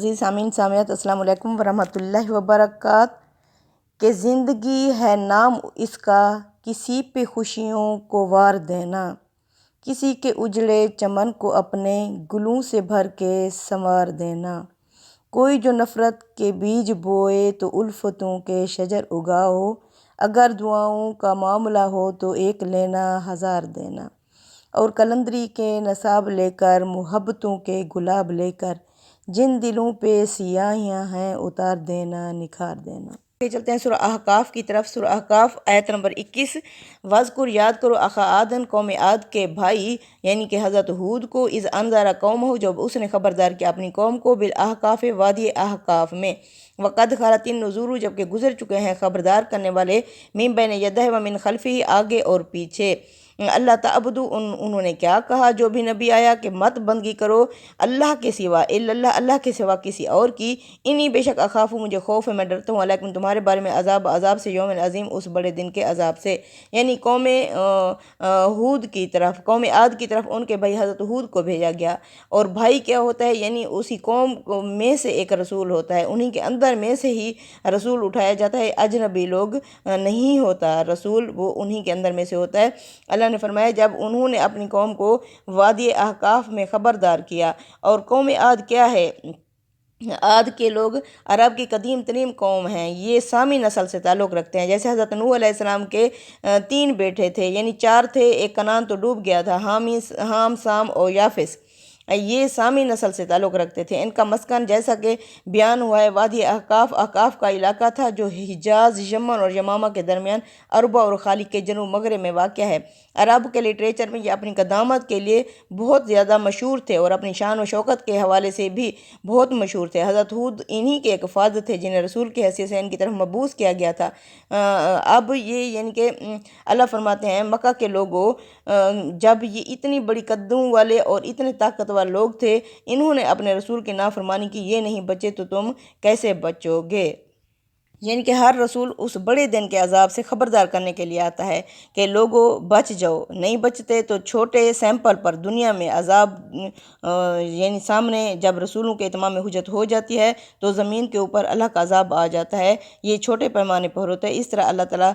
عزیز سامعین سامعات، السلام علیکم ورحمۃ اللہ وبرکاتہ۔ کہ زندگی ہے نام اس کا، کسی پہ خوشیوں کو وار دینا، کسی کے اجڑے چمن کو اپنے گلوں سے بھر کے سنوار دینا۔ کوئی جو نفرت کے بیج بوئے تو الفتوں کے شجر اگاؤ، اگر دعاؤں کا معاملہ ہو تو ایک لینا ہزار دینا۔ اور قلندری کے نصاب لے کر، محبتوں کے گلاب لے کر، جن دلوں پہ سیاہیاں ہیں اتار دینا، نکھار دینا۔ چلتے ہیں سورہ احقاف کی طرف۔ سورہ احقاف آیت نمبر 21۔ وَاذْکُر، یاد کرو، اخا عادن، قوم عاد کے بھائی یعنی کہ حضرت ہود کو، اذ انذر قومہ، جب اس نے خبردار کیا اپنی قوم کو، بالاحقاف، وادی احقاف میں، وقد خلت النذور، جبکہ گزر چکے ہیں خبردار کرنے والے، من بین یدہ و من خلفہ، آگے اور پیچھے۔ اللہ تعبدو، انہوں نے کیا کہا جو بھی نبی آیا کہ مت بندگی کرو اللہ کے سوا، الا اللہ، اللہ کے سوا کسی اور کی، انی بے شک اخاف، مجھے خوف ہے، میں ڈرتا ہوں، علیکم تمہارے بارے میں، عذاب سے، یوم عظیم، اس بڑے دن کے عذاب سے۔ یعنی قوم ہود کی طرف، قوم عاد کی طرف ان کے بھائی حضرت ہود کو بھیجا گیا۔ اور بھائی کیا ہوتا ہے؟ یعنی اسی قوم میں سے ایک رسول ہوتا ہے، انہی کے اندر میں سے ہی رسول اٹھایا جاتا ہے، اجنبی لوگ نہیں ہوتا رسول، وہ انہی کے اندر میں سے ہوتا ہے۔ اللہ نے فرمایا جب انہوں نے اپنی قوم کو وادی احقاف میں خبردار کیا۔ اور قوم عاد کیا ہے؟ عاد کے لوگ عرب کی قدیم ترین قوم ہیں، یہ سامی نسل سے تعلق رکھتے ہیں۔ جیسے حضرت نوح علیہ السلام کے 3 بیٹے تھے، یعنی 4 تھے، ایک کنعان تو ڈوب گیا تھا، حام، سام اور یافس، یہ سامی نسل سے تعلق رکھتے تھے۔ ان کا مسکن جیسا کہ بیان ہوا ہے وادی احقاف، احقاف کا علاقہ تھا جو حجاز، یمن اور یمامہ کے درمیان، عربہ اور خلیج کے جنوب مغرب میں واقع ہے۔ عرب کے لٹریچر میں یہ اپنی قدامت کے لیے بہت زیادہ مشہور تھے اور اپنی شان و شوکت کے حوالے سے بھی بہت مشہور تھے۔ حضرت ہود انہی کے ایک فرد تھے جنہیں رسول کی حیثیت سے ان کی طرف مبعوث کیا گیا تھا۔ اب یہ یعنی کہ اللہ فرماتے ہیں مکہ کے لوگوں، جب یہ اتنی بڑی قدوں والے اور اتنے طاقتور لوگ تھے، انہوں نے اپنے رسول کی نافرمانی کی، یہ نہیں بچے تو تم کیسے بچو گے؟ یعنی کہ ہر رسول اس بڑے دن کے عذاب سے خبردار کرنے کے لیے آتا ہے کہ لوگوں بچ جاؤ، نہیں بچتے تو چھوٹے سیمپل پر دنیا میں عذاب، یعنی سامنے جب رسولوں کے اتمام حجت ہو جاتی ہے تو زمین کے اوپر اللہ کا عذاب آ جاتا ہے، یہ چھوٹے پیمانے پر ہوتا ہے۔ اس طرح اللہ تعالیٰ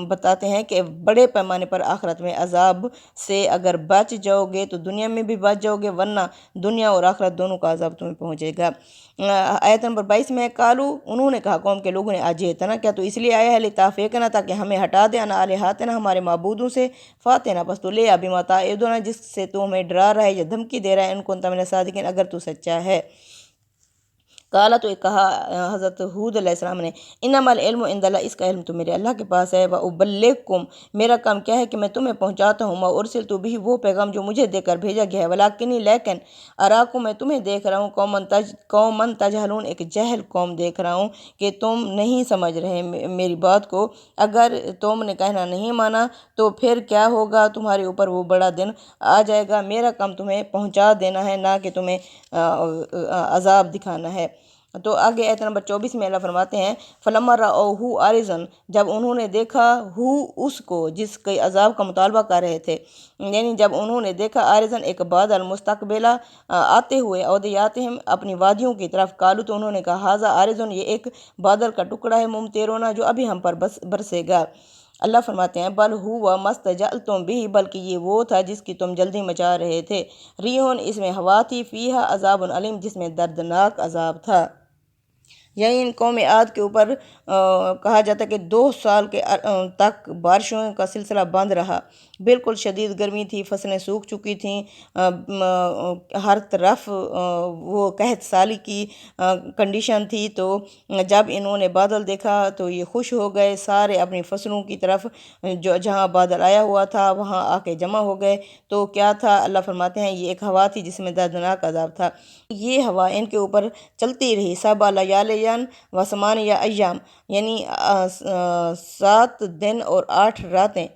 بتاتے ہیں کہ بڑے پیمانے پر آخرت میں عذاب سے اگر بچ جاؤ گے تو دنیا میں بھی بچ جاؤ گے، ورنہ دنیا اور آخرت دونوں کا عذاب تمہیں پہنچے گا۔ آیت نمبر 22 میں، کالو، انہوں نے کہا قوم کے لوگوں نے، اجئتنا، کیا تو اس لیے آیا ہے، لتافیکنا، تاکہ ہمیں ہٹا دے، عن آلہتنا، ہمارے معبودوں سے، فاتنا، پس تو لے آ بما تعدنا، جس سے تو ہمیں ڈرا رہا ہے یا دھمکی دے رہا ہے، ان کنت من الصادقین، اگر تو سچا ہے۔ کالا، تو کہا حضرت ہود علیہ السلام نے، انما العلم عند اللہ، اس کا علم تو میرے اللہ کے پاس ہے، وابلغکم، میرا کام کیا ہے کہ میں تمہیں پہنچاتا ہوں، ما ارسلت بہ، وہ پیغام جو مجھے دے کر بھیجا گیا ہے، ولکنی، لیکن، اراکم، میں تمہیں دیکھ رہا ہوں، قوماً تجہلون، ایک جہل قوم دیکھ رہا ہوں کہ تم نہیں سمجھ رہے میری بات کو، اگر تم نے کہنا نہیں مانا تو پھر کیا ہوگا، تمہارے اوپر وہ بڑا دن آ جائے گا، میرا کام تمہیں پہنچا دینا ہے، نہ کہ تمہیں عذاب دکھانا ہے۔ تو آگے آیت نمبر 24 میں اللہ فرماتے ہیں، فَلَمَّا رَأَوْهُ عَارِضًا، جب انہوں نے دیکھا اس کو جس کے عذاب کا مطالبہ کر رہے تھے، یعنی جب انہوں نے دیکھا عارضاً، ایک بادل، مستقبلہ، آتے ہوئے، اودیاتہم، اپنی وادیوں کی طرف، قالو، تو انہوں نے کہا، ھذا عارض، یہ ایک بادل کا ٹکڑا ہے، ممطرنا، جو ابھی ہم پر برسے گا۔ اللہ فرماتے ہیں، بل ھو ما استعجلتم بہ، بلکہ یہ وہ تھا جس کی تم جلدی مچا رہے تھے، ریحٌ، اس میں ہوا تھی، فیہا عذاب علیم، جس میں دردناک عذاب تھا۔ یعنی ان قوم عاد کے اوپر کہا جاتا ہے کہ 2 سال تک بارشوں کا سلسلہ بند رہا، بالکل شدید گرمی تھی، فصلیں سوکھ چکی تھیں، ہر طرف وہ قحط سالی کی کنڈیشن تھی۔ تو جب انہوں نے بادل دیکھا تو یہ خوش ہو گئے، سارے اپنی فصلوں کی طرف جو جہاں بادل آیا ہوا تھا وہاں آ کے جمع ہو گئے۔ تو کیا تھا؟ اللہ فرماتے ہیں یہ ایک ہوا تھی جس میں دردناک عذاب تھا، یہ ہوا ان کے اوپر چلتی رہی، 7 لیال و 8 ایام، یعنی 7 دن اور 8 راتیں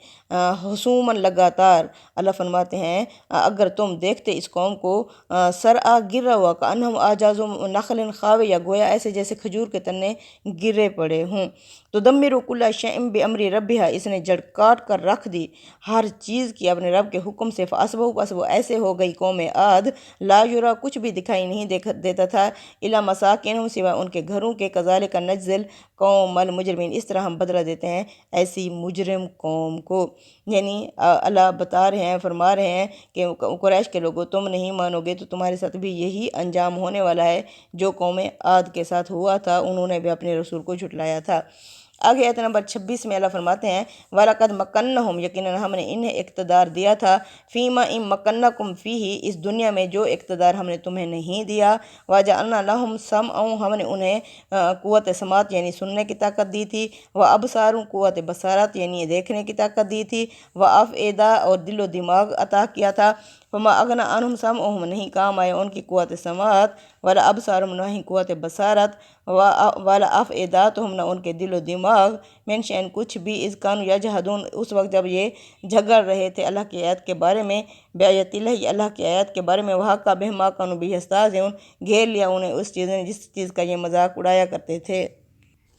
حسوماً لگاتار۔ اللہ فرماتے ہیں اگر تم دیکھتے اس قوم کو سرآ گرا ہوا کأنہم اعجاز نخل خاویہ، گویا ایسے جیسے کھجور کے تنے گرے پڑے ہوں۔ تدمر کل شیء بامر ربھا، اس نے جڑ کاٹ کر رکھ دی ہر چیز کی اپنے رب کے حکم سے۔ فاصبحوا، بس وہ ایسے ہو گئی قوم عاد، لا یرا، کچھ بھی دکھائی نہیں دیتا تھا، الا مساکنہم، سوا ان کے گھروں کے، کذالک نجزی القوم المجرمین، اس طرح ہم بدلہ دیتے ہیں ایسی مجرم قوم کو۔ یعنی اللہ بتا رہے ہیں، فرما رہے ہیں کہ قریش کے لوگوں تم نہیں مانو گے تو تمہارے ساتھ بھی یہی انجام ہونے والا ہے جو قوم عاد کے ساتھ ہوا تھا، انہوں نے بھی اپنے رسول کو جھٹلایا تھا۔ آگے آیت نمبر 26 میں اللہ فرماتے ہیں وَلَقَدْ مَكَّنَّهُمْ، یقیناً ہم نے انہیں اقتدار دیا تھا، فِيمَا إِن مَكَّنَّكُمْ فِيهِ، اس دنیا میں جو اقتدار ہم نے تمہیں نہیں دیا، وَجَعَلْنَا لَهُمْ سَمْعًا، ہم نے انہیں قوت سماعت یعنی سننے کی طاقت دی تھی، وَأَبْصَارًا، قوت بصارت یعنی دیکھنے کی طاقت دی تھی، وَأَفْئِدَةً، اور دل و دماغ عطا کیا تھا، فما اغنی عنہم سمعہم، نہیں کام آئے ان کی قوت سماعت، ولا ابصارہم، نہ ہی قوت بصارت، ولا افئداتہم، نہ ان کے دل و دماغ، من شیء، کچھ بھی، اذ کانوا یجحدون، اس وقت جب یہ جھگڑ رہے تھے اللہ کی آیت کے بارے میں، بآیات اللہ، اللہ کی آیت کے بارے میں، وحاق بہم ما کانوا بہ یستہزئون، گھیر لیا انہیں اس چیز نے جس چیز کا یہ مذاق اڑایا کرتے تھے۔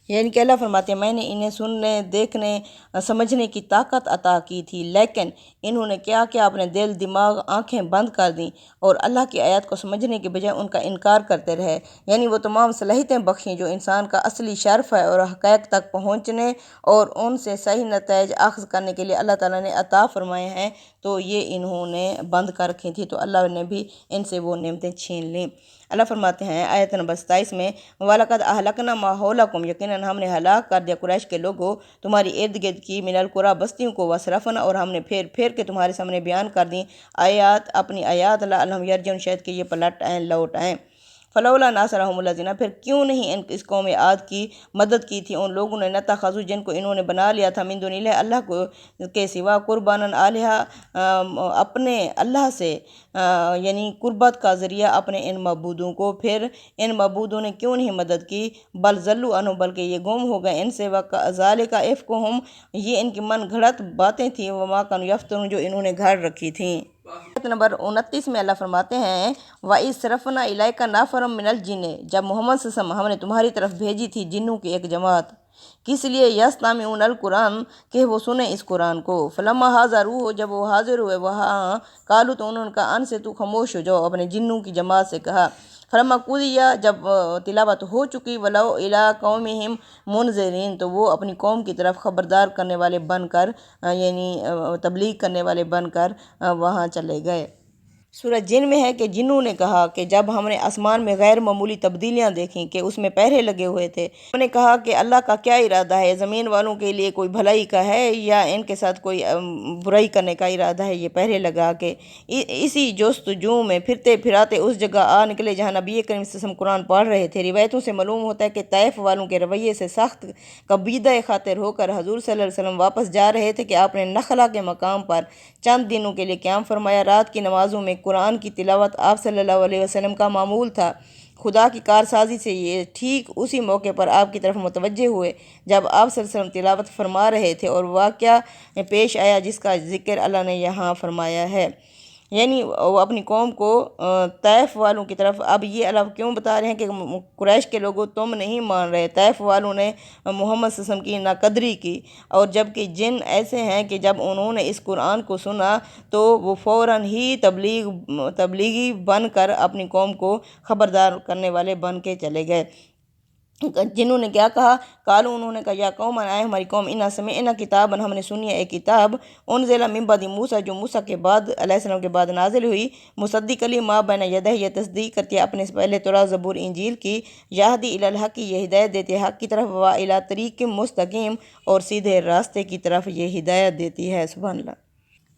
یعنی کہ اللہ فرماتے ہیں میں نے انہیں سننے، دیکھنے، سمجھنے کی طاقت عطا کی تھی، لیکن انہوں نے کیا کیا، اپنے دل، دماغ، آنکھیں بند کر دیں اور اللہ کی آیات کو سمجھنے کے بجائے ان کا انکار کرتے رہے۔ یعنی وہ تمام صلاحیتیں بخشیں جو انسان کا اصلی شرف ہے اور حقائق تک پہنچنے اور ان سے صحیح نتائج اخذ کرنے کے لیے اللہ تعالیٰ نے عطا فرمائے ہیں، تو یہ انہوں نے بند کر رکھی تھی، تو اللہ نے بھی ان سے وہ نعمتیں چھین لیں۔ اللہ فرماتے ہیں آیت نمبر 27 میں وَلَقَدْ أَهْلَكْنَا مَا حَوْلَكُمْ، یقیناً ہم نے ہلاک کر دیا قریش کے لوگوں تمہاری ارد گرد کی، من القریٰ، بستیوں کو، وَصْرَفْنَا، اور ہم نے پھیر پھیر کے تمہارے سامنے بیان کر دیں آیات، اپنی آیات، لعلہم یرجعون، شاید کہ یہ پلٹ آئیں، لوٹ آئیں۔ فلولا ناصرہم الذین، پھر کیوں نہیں اس قوم عاد کی مدد کی تھی ان لوگوں نے، نتخذوا، جن کو انہوں نے بنا لیا تھا، من دون اللہ، اللہ کو کے سوا، قرباناً آلہہ، اپنے اللہ سے یعنی قربت کا ذریعہ اپنے ان معبودوں کو، پھر ان معبودوں نے کیوں نہیں مدد کی، بل ضلوا عنہ، بلکہ یہ گم ہو گئے ان سے، وَذَلِكَ إِفْكُهُمْ، یہ ان کی من گھڑت باتیں تھیں، وَمَا كَانُوا يَفْتَرُونَ، جو انہوں نے گھڑ رکھی تھیں۔ آیت نمبر 29 میں اللہ فرماتے ہیں وَإِذْ صَرَفْنَا إِلَيْكَ نَفَرًا مِنَ الْجِنِّ، جب محمد صلی اللہ علیہ وسلم ہم نے تمہاری طرف بھیجی تھی جنوں کی ایک جماعت، کس لیے، یستمعون القرآن، کہ وہ سنیں اس قرآن کو، فلما حضروہ، جب وہ حاضر ہوئے وہاں، قالوا، تو انہوں نے کہا، انصتوا، خاموش ہو جاؤ، اپنے جنوں کی جماعت سے کہا، فلما قضی، جب تلاوت ہو چکی، ولوا الی قومہم منذرین، تو وہ اپنی قوم کی طرف خبردار کرنے والے بن کر، یعنی تبلیغ کرنے والے بن کر وہاں چلے گئے۔ سورہ جن میں ہے کہ جنوں نے کہا کہ جب ہم نے آسمان میں غیر معمولی تبدیلیاں دیکھیں کہ اس میں پہرے لگے ہوئے تھے، ہم نے کہا کہ اللہ کا کیا ارادہ ہے، زمین والوں کے لیے کوئی بھلائی کا ہے یا ان کے ساتھ کوئی برائی کرنے کا ارادہ ہے، یہ پہرے لگا کے اسی جستجو میں پھرتے پھراتے اس جگہ آ نکلے جہاں نبی کریم صلی اللہ علیہ وسلم قرآن پڑھ رہے تھے۔ روایتوں سے معلوم ہوتا ہے کہ طائف والوں کے رویے سے سخت کبیدہ خاطر ہو کر حضور صلی اللہ علیہ وسلم واپس جا رہے تھے کہ آپ نے نخلا کے مقام پر چند دنوں کے لیے قیام فرمایا، رات کی نمازوں میں قرآن کی تلاوت آپ صلی اللہ علیہ وسلم کا معمول تھا۔ خدا کی کارسازی سے یہ ٹھیک اسی موقع پر آپ کی طرف متوجہ ہوئے جب آپ صلی اللہ علیہ وسلم تلاوت فرما رہے تھے، اور واقعہ پیش آیا جس کا ذکر اللہ نے یہاں فرمایا ہے، یعنی وہ اپنی قوم کو طائف والوں کی طرف۔ اب یہ اللہ کیوں بتا رہے ہیں کہ قریش کے لوگوں تم نہیں مان رہے، طائف والوں نے محمد صلی اللہ علیہ وسلم کی ناقدری کی، اور جبکہ جن ایسے ہیں کہ جب انہوں نے اس قرآن کو سنا تو وہ فوراً ہی تبلیغی بن کر اپنی قوم کو خبردار کرنے والے بن کے چلے گئے۔ جنہوں نے کیا کہا، قالوا، انہوں نے کہا، یا قوم، آئے ہماری قوم، انا سمعنا کتابا، ہم نے سنی ایک کتاب، انزل من بعد موسیٰ، جو موسیٰ کے بعد علیہ السلام کے بعد نازل ہوئی، مصدق لما بین یدیہ، یہ تصدیق کرتی ہے اپنے سے پہلے تورات، زبور، انجیل کی، یہدی الی الحق، یہ ہدایت دیتی ہے حق کی طرف، و الی طریق مستقیم، اور سیدھے راستے کی طرف یہ ہدایت دیتی ہے۔ سبحان اللہ۔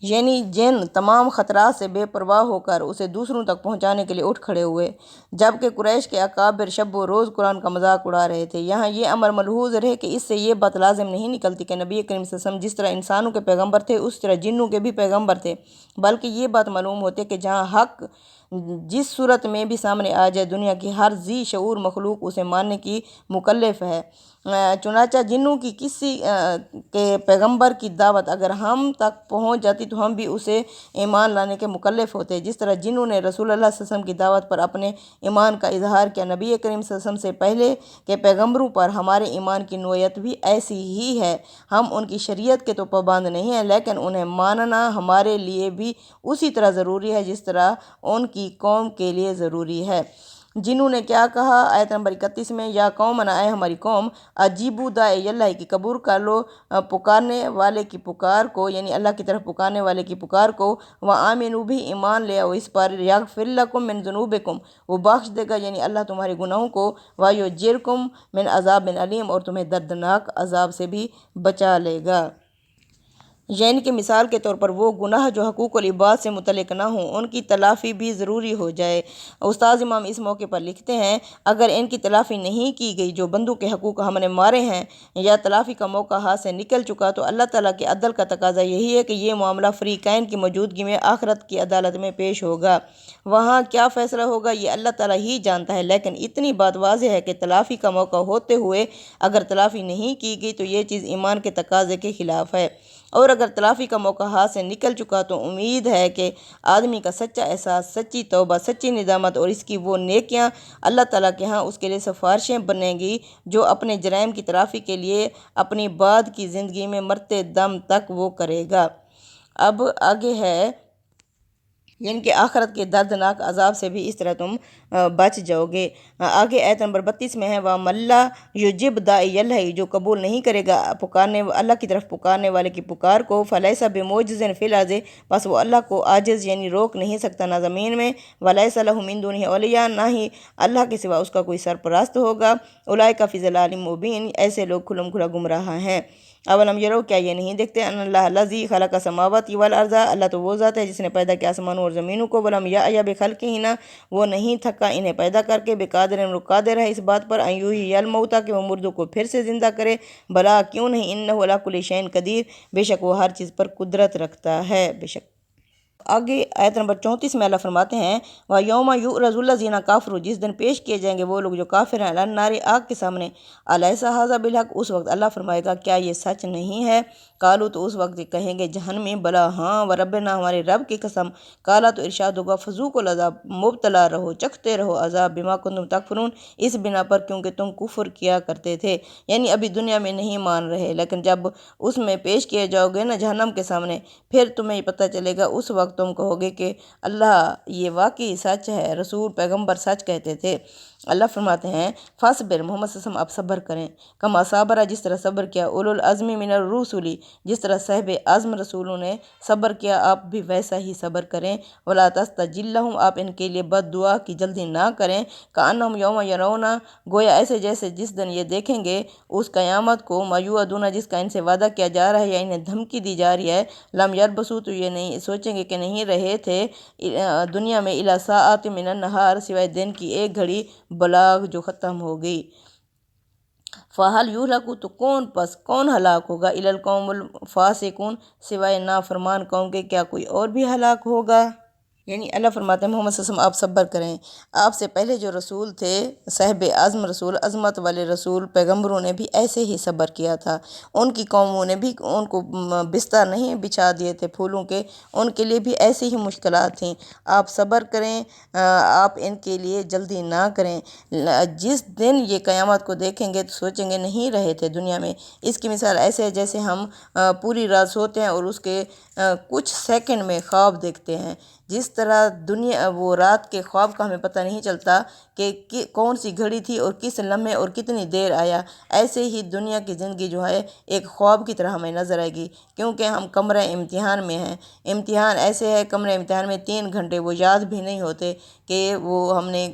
یعنی جن تمام خطرات سے بے پرواہ ہو کر اسے دوسروں تک پہنچانے کے لیے اٹھ کھڑے ہوئے، جبکہ قریش کے اکابر شب و روز قرآن کا مذاق اڑا رہے تھے۔ یہاں یہ امر ملحوظ رہے کہ اس سے یہ بات لازم نہیں نکلتی کہ نبی کریم صلی اللہ علیہ وسلم جس طرح انسانوں کے پیغمبر تھے اس طرح جنوں کے بھی پیغمبر تھے، بلکہ یہ بات معلوم ہوتی ہے کہ جہاں حق جس صورت میں بھی سامنے آ جائے، دنیا کی ہر ذی شعور مخلوق اسے ماننے کی مکلف ہے۔ چنانچہ جنوں کی کسی کے پیغمبر کی دعوت اگر ہم تک پہنچ جاتی تو ہم بھی اسے ایمان لانے کے مکلف ہوتے، جس طرح جنوں نے رسول اللہ صلی اللہ علیہ وسلم کی دعوت پر اپنے ایمان کا اظہار کیا۔ نبی کریم صلی اللہ علیہ وسلم سے پہلے کے پیغمبروں پر ہمارے ایمان کی نوعیت بھی ایسی ہی ہے۔ ہم ان کی شریعت کے تو پابند نہیں ہیں، لیکن انہیں ماننا ہمارے لیے بھی اسی طرح ضروری ہے جس طرح ان کی قوم کے لیے ضروری ہے۔ جنہوں نے کیا کہا آیت نمبر 31 میں، یا قوم اے ہماری قوم، اجیبو داعی اللہ کی قبول کر لو پکارنے والے کی پکار کو، یعنی اللہ کی طرف پکارنے والے کی پکار کو، وآمنوا بھی ایمان لے آؤ اس پر، یغفر لکم من ذنوبکم وہ بخش دے گا یعنی اللہ تمہارے گناہوں کو، ویجرکم من عذاب علیم اور تمہیں دردناک عذاب سے بھی بچا لے گا۔ یعنی کہ مثال کے طور پر وہ گناہ جو حقوق العباد سے متعلق نہ ہوں ان کی تلافی بھی ضروری ہو جائے۔ استاذ امام اس موقع پر لکھتے ہیں، اگر ان کی تلافی نہیں کی گئی جو بندوں کے حقوق ہم نے مارے ہیں یا تلافی کا موقع ہاتھ سے نکل چکا تو اللہ تعالیٰ کے عدل کا تقاضا یہی ہے کہ یہ معاملہ فریقین کی موجودگی میں آخرت کی عدالت میں پیش ہوگا۔ وہاں کیا فیصلہ ہوگا یہ اللہ تعالیٰ ہی جانتا ہے، لیکن اتنی بات واضح ہے کہ تلافی کا موقع ہوتے ہوئے اگر تلافی نہیں کی گئی تو یہ چیز ایمان کے تقاضے کے خلاف ہے، اور اگر تلافی کا موقع ہاتھ سے نکل چکا تو امید ہے کہ آدمی کا سچا احساس، سچی توبہ، سچی ندامت اور اس کی وہ نیکیاں اللہ تعالیٰ کے ہاں اس کے لیے سفارشیں بنیں گی جو اپنے جرائم کی تلافی کے لیے اپنی بعد کی زندگی میں مرتے دم تک وہ کرے گا۔ اب آگے ہے، یعنی کہ آخرت کے دردناک عذاب سے بھی اس طرح تم بچ جاؤ گے۔ آگے آیت نمبر 32 میں ہے، وَمَن لَّا يُجِبْ دَاعِيَ اللَّهِ جو قبول نہیں کرے گا اللہ کی طرف پکارنے والے کی پکار کو، فَلَيْسَ بِمُعْجِزٍ فِي الْأَرْضِ بس وہ اللہ کو عاجز یعنی روک نہیں سکتا نہ زمین میں، وَلَيْسَ لَهُ مِن دُونِهِ أَوْلِيَاء نہ ہی اللہ کے سوا اس کا کوئی سرپرست ہوگا، أُولَٰئِكَ فِي ضَلَالٍ مُّبِينٍ ایسے لوگ کھلم کھلا گمراہ ہیں۔ اولم یرو کیا یہ نہیں دیکھتے ان اللہ الذی خلق السماوات والارض اللہ تو وہ ذات ہے جس نے پیدا کیا آسمانوں اور زمینوں کو، ولم یعی بخلقہن وہ نہیں تھکا انہیں پیدا کر کے، بقادر وہ قادر ہے اس بات پر، ان یحیی الموتى کہ وہ مردوں کو پھر سے زندہ کرے، بلا کیوں نہیں، انہ علی کل شیء قدیر بے شک وہ ہر چیز پر قدرت رکھتا ہے، بے شک۔ آگے آیت نمبر 34 میں اللہ فرماتے ہیں، وَيَوْمَ يُعْرَضُ الَّذِينَ كَفَرُوا جس دن پیش کیے جائیں گے وہ لوگ جو کافر ہیں، عَلَى النَّارِ آگ کے سامنے، أَلَيْسَ هَذَا بِالْحَقِّ اس وقت اللہ فرمائے گا کیا یہ سچ نہیں ہے، قالوا تو اس وقت کہیں گے جہنمی بلا ہاں، وَرَبِّنَا ہمارے رب کی قسم، قالا تو ارشاد ہوگا فذوقوا العذاب مبتلا رہو چکھتے رہو عذاب بما کنتم تکفرون اس بنا پر کیونکہ تم کفر کیا کرتے تھے، یعنی ابھی دنیا میں نہیں مان رہے لیکن جب اس میں پیش کیے جاؤ گے نا جہنم کے سامنے پھر تمہیں پتہ چلے گا، اس وقت تم کہو گے کہ اللہ یہ واقعی سچ ہے، رسول پیغمبر سچ کہتے تھے۔ اللہ فرماتے ہیں فاصبر محمد صلی اللہ علیہ وسلم آپ صبر کریں، کما صبر جس طرح صبر کیا اولو العزم من الرسل جس طرح صاحب عزم رسولوں نے صبر کیا آپ بھی ویسا ہی صبر کریں، ولا تستعجل لهم آپ ان کے لیے بد دعا کی جلدی نہ کریں، کأنہم یوم یرون گویا ایسے جیسے جس دن یہ دیکھیں گے اس قیامت کو، ما یوعدون جس کا ان سے وعدہ کیا جا رہا ہے یا انہیں دھمکی دی جا رہی ہے، لم یلبثوا تو یہ نہیں سوچیں گے کہ نہیں رہے تھے دنیا میں الا ساعات من النہار سوائے دن کی ایک گھڑی بلاغ جو ختم ہو گئی، فَهَلْ يُهْلَكُ تو کون ہلاک ہوگا، إِلَى الْقَوْمِ الْفَاسِقُونَ سوائے نافرمان قوم کے کیا کوئی اور بھی ہلاک ہوگا۔ یعنی اللہ فرماتے ہیں محمد صلی اللہ علیہ وسلم آپ صبر کریں، آپ سے پہلے جو رسول تھے صاحب عزم رسول عظمت والے رسول پیغمبروں نے بھی ایسے ہی صبر کیا تھا، ان کی قوموں نے بھی ان کو بستر نہیں بچھا دیے تھے پھولوں کے، ان کے لیے بھی ایسی ہی مشکلات تھیں، آپ صبر کریں، آپ ان کے لیے جلدی نہ کریں، جس دن یہ قیامت کو دیکھیں گے تو سوچیں گے نہیں رہے تھے دنیا میں۔ اس کی مثال ایسے ہے جیسے ہم پوری رات سوتے ہیں اور اس کے کچھ سیکنڈ میں خواب دیکھتے ہیں، جس طرح دنیا وہ رات کے خواب کا ہمیں پتہ نہیں چلتا کہ کون سی گھڑی تھی اور کس لمحے اور کتنی دیر آیا، ایسے ہی دنیا کی زندگی جو ہے ایک خواب کی طرح ہمیں نظر آئے گی، کیونکہ ہم کمرہ امتحان میں ہیں، امتحان ایسے ہے کمرہ امتحان میں 3 گھنٹے وہ یاد بھی نہیں ہوتے کہ وہ ہم نے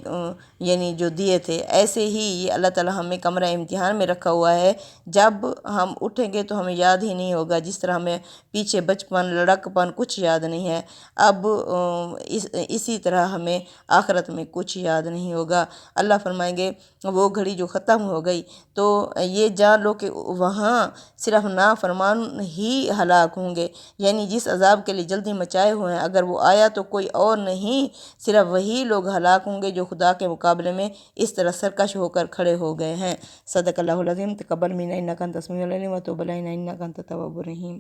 یعنی جو دیے تھے، ایسے ہی یہ اللہ تعالیٰ ہمیں کمرہ امتحان میں رکھا ہوا ہے، جب ہم اٹھیں گے تو ہمیں یاد ہی نہیں ہوگا، جس طرح ہمیں پیچھے بچپن لڑکپن کچھ یاد نہیں ہے۔ اب اسی طرح ہمیں آخرت میں کچھ یاد نہیں ہوگا۔ اللہ فرمائیں گے وہ گھڑی جو ختم ہو گئی تو یہ جان لو کہ وہاں صرف نافرمان ہی ہلاک ہوں گے، یعنی جس عذاب کے لیے جلدی مچائے ہوئے ہیں اگر وہ آیا تو کوئی اور نہیں، صرف وہی لوگ ہلاک ہوں گے جو خدا کے مقابلے میں اس طرح سرکش ہو کر کھڑے ہو گئے ہیں۔ صدق اللہ العظیم۔ تقبل منا انک انت السمیع العلیم وتب علینا انک انت التواب الرحیم۔